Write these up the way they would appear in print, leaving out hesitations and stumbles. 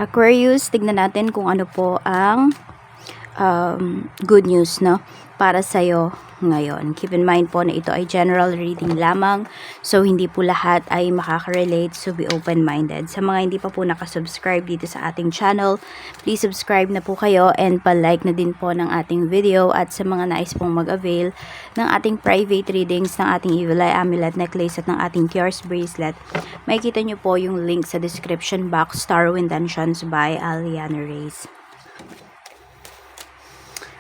Aquarius, tignan natin kung ano po ang good news, no, para sa'yo ngayon. Keep in mind po na ito ay general reading lamang, so hindi po lahat ay makaka-relate, so be open-minded. Sa mga hindi pa po nakasubscribe dito sa ating channel, please subscribe na po kayo and pa-like na din po ng ating video. At sa mga nais pong mag-avail ng ating private readings, ng ating Evil Eye Amulet Necklace at ng ating Cures Bracelet, makikita nyo po yung link sa description box. Tarot Intentions by Aliana Reyes.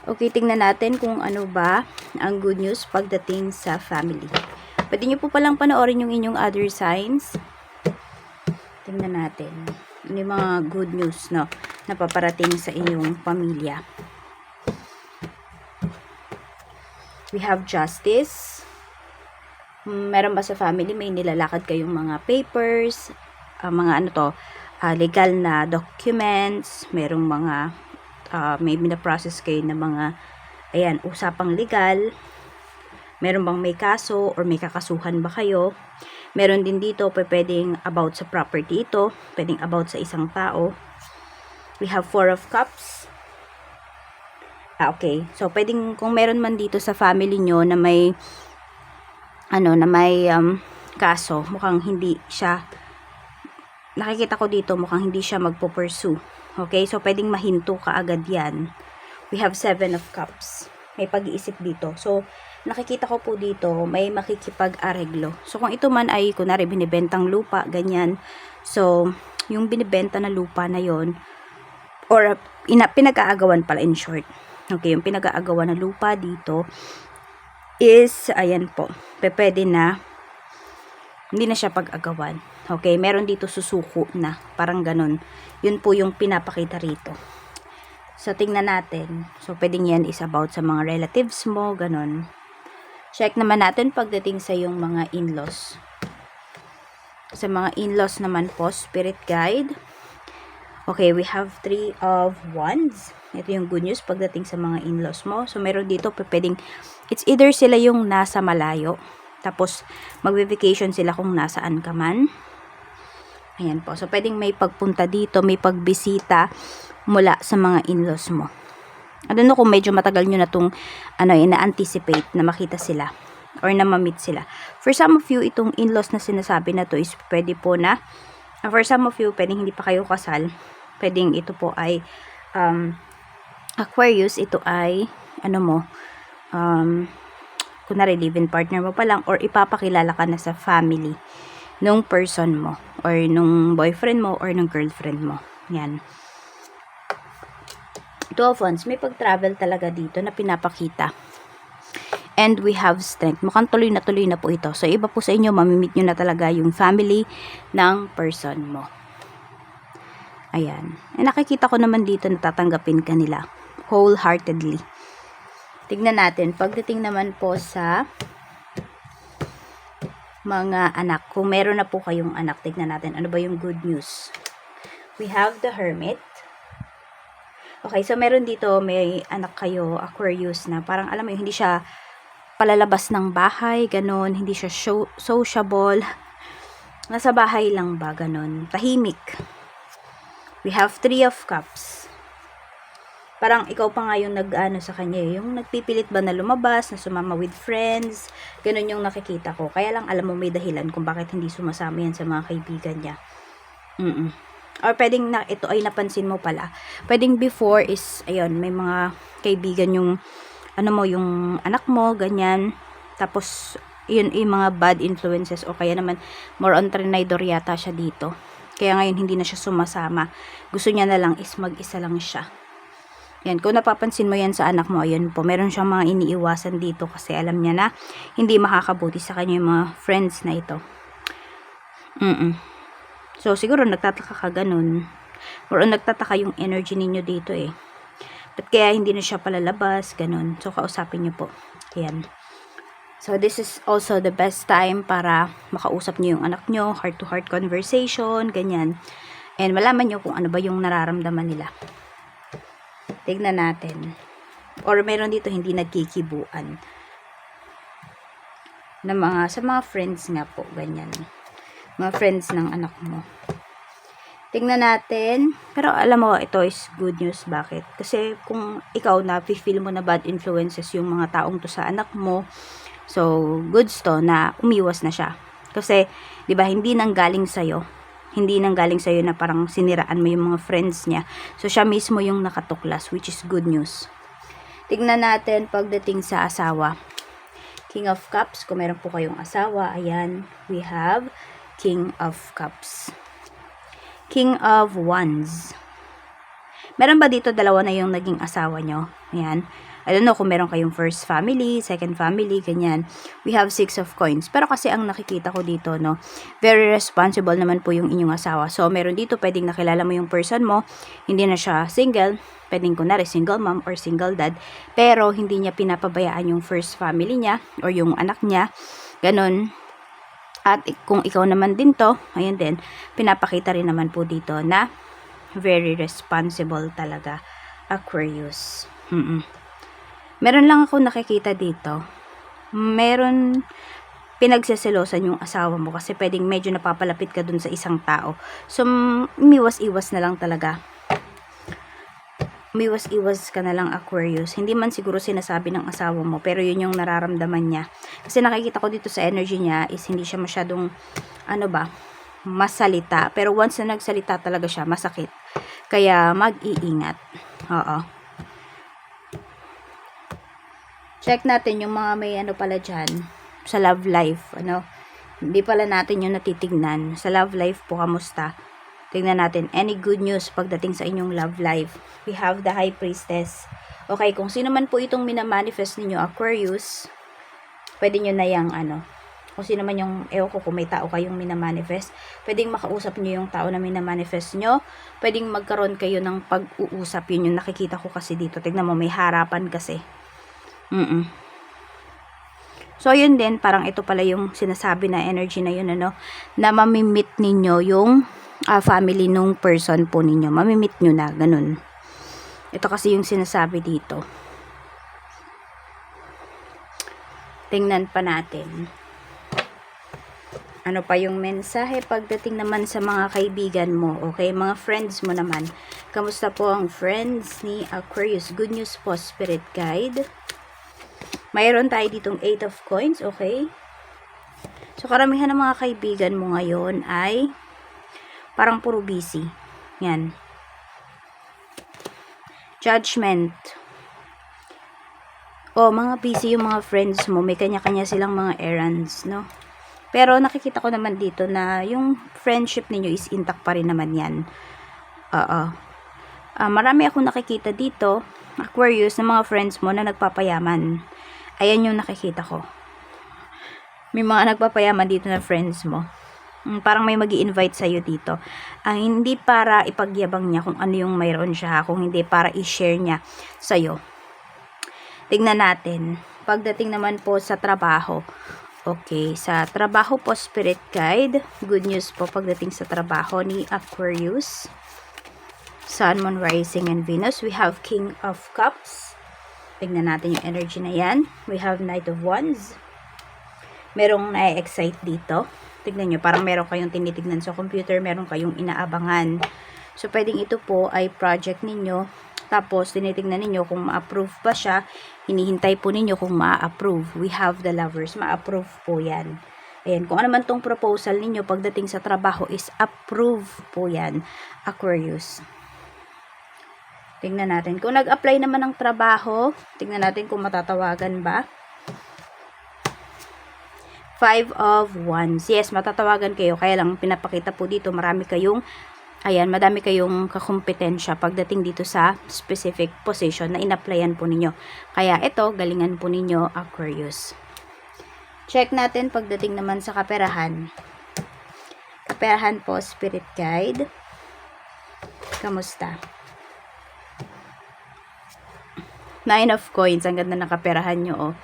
Okay, tingnan natin kung ano ba ang good news pagdating sa family. Pwede nyo po palang panoorin yung inyong other signs. Tingnan natin. Ano yung mga good news, no, na paparating sa inyong pamilya. We have Justice. Meron ba sa family, may nilalakad kayong mga papers, legal na documents, merong mga may bina-process kayo na mga usapang legal. Meron bang may kaso or may kakasuhan ba kayo? Meron din dito pwedeng about sa property ito, pwedeng about sa isang tao. We have Four of Cups. Okay, so pwedeng kung meron man dito sa family nyo na may kaso, mukhang hindi siya, nakikita ko dito mukhang hindi siya magpo-pursue. Okay, so pwedeng mahinto ka agad yan. We have Seven of Cups. May pag-iisip dito. So, nakikita ko po dito, may makikipag-areglo. So, kung ito man ay, kunwari, binibentang lupa, ganyan. So, yung binibenta na lupa na yon, or pinag-aagawan pala in short. Okay, yung pinag-aagawan na lupa dito is, ayan po, pwede na, hindi na siya pag-agawan. Okay, meron dito susuko na, parang ganun. Yun po yung pinapakita rito. So, tingnan natin. So, pwedeng yan is about sa mga relatives mo, ganun. Check naman natin pagdating sa yung mga in-laws. Sa mga in-laws naman po, spirit guide. Okay, we have Three of Wands. Ito yung good news pagdating sa mga in-laws mo. So, meron dito, pwedeng, it's either sila yung nasa malayo, tapos magbe-vacation sila kung nasaan ka man. Ayan po. So, pwedeng may pagpunta dito, may pagbisita mula sa mga in-laws mo. I don't know kung medyo matagal nyo na itong ina-anticipate na makita sila or na ma-meet sila. For some of you, itong in-laws na sinasabi na to is pwede po na, for some of you, pwedeng hindi pa kayo kasal. Pwedeng ito po ay Aquarius, ito ay kunwari live-in partner mo pa lang or ipapakilala ka na sa family nung person mo or nung boyfriend mo or nung girlfriend mo. Yan. Two of Wands, may pag-travel talaga dito na pinapakita. And we have Strength. Mukhang tuloy na po ito. So, iba po sa inyo, mamimit nyo na talaga yung family ng person mo. Ayan. Nakikita ko naman dito na tatanggapin ka nila wholeheartedly. Tignan natin. Pagdating naman po sa mga anak. Kung meron na po kayong anak, tignan natin. Ano ba yung good news? We have the Hermit. Okay, so meron dito, may anak kayo, Aquarius, na parang alam mo, hindi siya palalabas ng bahay, ganon, hindi siya sociable, nasa bahay lang ba, ganon, tahimik. We have Three of Cups. Parang ikaw pa nga yung sa kanya, yung nagpipilit ba na lumabas, na sumama with friends, ganon yung nakikita ko. Kaya lang alam mo may dahilan kung bakit hindi sumasama yan sa mga kaibigan niya. Or pwedeng na ito ay napansin mo pala. Pwedeng before is, ayun, may mga kaibigan yung, yung anak mo, ganyan. Tapos, yun yung mga bad influences o kaya naman, more on trinidor yata siya dito. Kaya ngayon, hindi na siya sumasama. Gusto niya na lang is mag-isa lang siya. Yan, kung napapansin mo yan sa anak mo, ayun po, meron siyang mga iniiwasan dito kasi alam niya na hindi makakabuti sa kanya yung mga friends na ito. So, siguro nagtataka ka ganun. Or nagtataka yung energy ninyo dito eh. But kaya hindi na siya palalabas, ganun. So, kausapin niyo po. Ayan. So, this is also the best time para makausap niyo yung anak niyo, heart-to-heart conversation, ganyan. And malaman niyo kung ano ba yung nararamdaman nila. Tignan natin. Or meron dito hindi nagkikibuan. Sa mga friends nga po, ganyan. Mga friends ng anak mo. Tingnan natin. Pero alam mo, ito is good news. Bakit? Kasi kung ikaw na feel mo na bad influences yung mga taong to sa anak mo, so goods to na umiwas na siya. Kasi, di ba, hindi nanggaling sa'yo. Hindi nanggaling sa'yo na parang siniraan mo yung mga friends niya. So, siya mismo yung nakatuklas, which is good news. Tingnan natin pagdating sa asawa. King of Cups, kung meron po kayong asawa, ayan, we have King of Cups. King of Wands. Meron ba dito dalawa na yung naging asawa nyo? Ayan. I don't know kung meron kayong first family, second family, ganyan. We have 6 of coins. Pero kasi ang nakikita ko dito, no, very responsible naman po yung inyong asawa. So, meron dito, pwedeng nakilala mo yung person mo, hindi na siya single, pwedeng kunwari single mom or single dad, pero hindi niya pinapabayaan yung first family niya or yung anak niya. Ganon. At kung ikaw naman din to, ayun din, pinapakita rin naman po dito na very responsible talaga, Aquarius. Meron lang ako nakikita dito. Meron pinagseselosan yung asawa mo kasi pwedeng medyo napapalapit ka dun sa isang tao. So, umiwas-iwas na lang talaga. Umiwas-iwas ka na lang, Aquarius. Hindi man siguro sinasabi ng asawa mo, pero yun yung nararamdaman niya. Kasi nakikita ko dito sa energy niya is hindi siya masyadong, masalita. Pero once na nagsalita talaga siya, masakit. Kaya mag-iingat. Oo. Check natin yung mga may pala dyan sa love life. Hindi pala natin yung natitignan. Sa love life po, kamusta? Tingnan natin, any good news pagdating sa inyong love life. We have the High Priestess. Okay, kung sino man po itong minamanifest ninyo, Aquarius, pwede nyo na yung kung sino man yung, kung may tao kayong minamanifest, pwedeng makausap nyo yung tao na minamanifest nyo, pwedeng magkaroon kayo ng pag-uusap, yun yung nakikita ko kasi dito. Tignan mo, may harapan kasi. So, yun din, parang ito pala yung sinasabi na energy na yun, na mamimit ninyo yung family nung person po ninyo. Mamimit nyo na, ganun. Ito kasi yung sinasabi dito. Tingnan pa natin. Ano pa yung mensahe pagdating naman sa mga kaibigan mo, okay? Mga friends mo naman. Kamusta po ang friends ni Aquarius? Good news po, Spirit Guide. Mayroon tayo ditong 8 of coins, okay? So, karamihan ng mga kaibigan mo ngayon ay parang puro busy. Yan. Judgment. Mga busy yung mga friends mo. May kanya-kanya silang mga errands, no? Pero nakikita ko naman dito na yung friendship ninyo is intact pa rin naman yan. Marami akong nakikita dito, Aquarius, ng mga friends mo na nagpapayaman. Ayan yung nakikita ko. May mga nagpapayaman dito na friends mo. Parang may magi-invite sa'yo dito. Hindi para ipagyabang niya kung ano yung mayroon siya, kung hindi para i-share niya sa'yo. Tingnan natin. Pagdating naman po sa trabaho. Okay, sa trabaho po, Spirit Guide. Good news po pagdating sa trabaho ni Aquarius. Sun, Moon, Rising, and Venus. We have King of Cups. Tingnan natin yung energy na yan. We have Knight of Wands. Merong na-excite dito. Tignan nyo, parang meron kayong tinitignan sa computer, meron kayong inaabangan. So, pwedeng ito po ay project ninyo. Tapos, tinitignan ninyo kung ma-approve ba siya. Hinihintay po ninyo kung ma-approve. We have the Lovers. Ma-approve po yan. Ayan, kung ano man tong proposal ninyo pagdating sa trabaho is approve po yan, Aquarius. Tingnan natin. Kung nag-apply naman ng trabaho, tingnan natin kung matatawagan ba. 5 of Wands. Yes, matatawagan kayo. Kaya lang, pinapakita po dito, madami kayong kakumpetensya pagdating dito sa specific position na in-applyan po ninyo. Kaya ito, galingan po ninyo, Aquarius. Check natin pagdating naman sa kaperahan. Kaperahan po, Spirit Guide. Kamusta? 9 of Coins. Ang ganda ng kaperahan nyo, oh.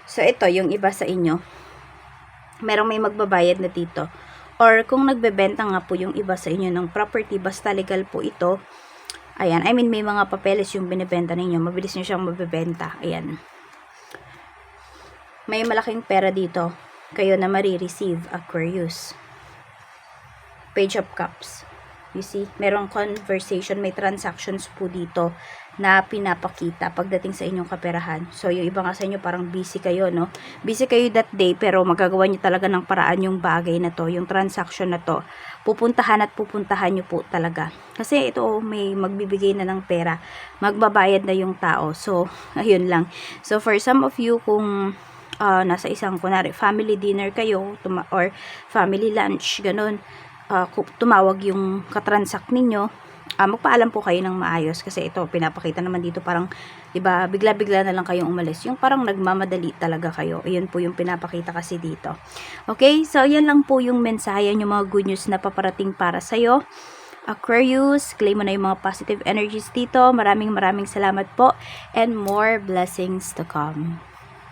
So, ito, yung iba sa inyo, merong may magbabayad na dito. Or, kung nagbebenta nga po yung iba sa inyo ng property, basta legal po ito. Ayan, may mga papeles yung binibenta ninyo. Mabilis nyo siyang mabibenta. Ayan. May malaking pera dito. Kayo na marireceive, Aquarius. Page of Cups. You see, merong conversation, may transactions po dito na pinapakita pagdating sa inyong kaperahan. So, yung iba nga sa inyo parang busy kayo, no? Busy kayo that day, pero magagawa nyo talaga ng paraan yung bagay na to, yung transaction na to. Pupuntahan nyo po talaga. Kasi ito, may magbibigay na ng pera. Magbabayad na yung tao. So, ayun lang. So, for some of you, kung nasa isang, kunwari, family dinner kayo, or family lunch, ganun, tumawag yung katransak ninyo, magpaalam po kayo ng maayos kasi ito pinapakita naman dito parang 'di ba bigla-bigla na lang kayong umalis, yung parang nagmamadali talaga kayo. Ayun po yung pinapakita kasi dito. Okay, so yan lang po yung mensahe, yung mga good news na paparating para sa iyo, Aquarius. Claim mo na yung mga positive energies dito. Maraming salamat po and more blessings to come.